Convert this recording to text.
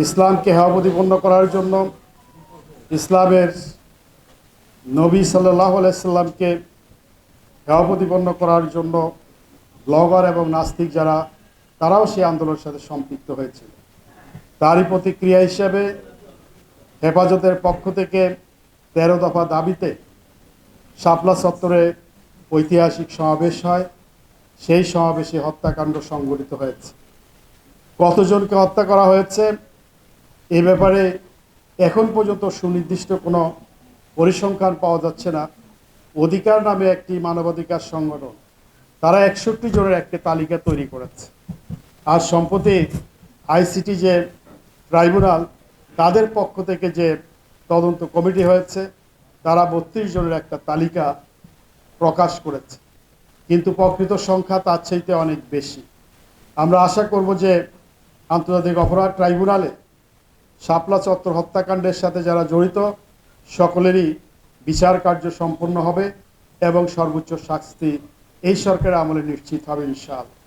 ইসলামকে হেয় প্রতিপন্ন করার জন্য, ইসলামের নবী সাল্লাল্লাহু আলাইহি সাল্লামকে হেয় প্রতিপন্ন করার জন্য ব্লগার এবং নাস্তিক যারা, তারাও সেই আন্দোলনের সাথে সম্পৃক্ত হয়েছিল। তারই প্রতিক্রিয়া হিসেবে হেফাজতের পক্ষ থেকে 13 দফা দাবিতে শাপলা চত্বরে ঐতিহাসিক সমাবেশ হয়। সেই সমাবেশে হত্যাকাণ্ড সংঘটিত হয়েছে। কতজনকে হত্যা করা হয়েছে এ ব্যাপারে এখন পর্যন্ত সুনির্দিষ্ট কোনো পরিসংখ্যান পাওয়া যাচ্ছে না। অধিকার নামে একটি মানবাধিকার সংগঠন, তারা 61 জনের একটি তালিকা তৈরি করেছে। আর সম্প্রতি আইসিটি যে ট্রাইব্যুনাল, তাদের পক্ষ থেকে যে তদন্ত কমিটি হয়েছে, তারা 32 জনের একটা তালিকা প্রকাশ করেছে। কিন্তু প্রকৃত সংখ্যা তার চাইতে অনেক বেশি। আমরা আশা করব যে আন্তর্জাতিক অপরাধ ট্রাইব্যুনালে শাপলা চত্বর হত্যাকাণ্ডের সাথে যারা জড়িত সকলেরই বিচার কার্য সম্পন্ন হবে এবং সর্বোচ্চ শাস্তি এই সরকারের আমলে নিশ্চিত হবে ইনশাআল্লাহ।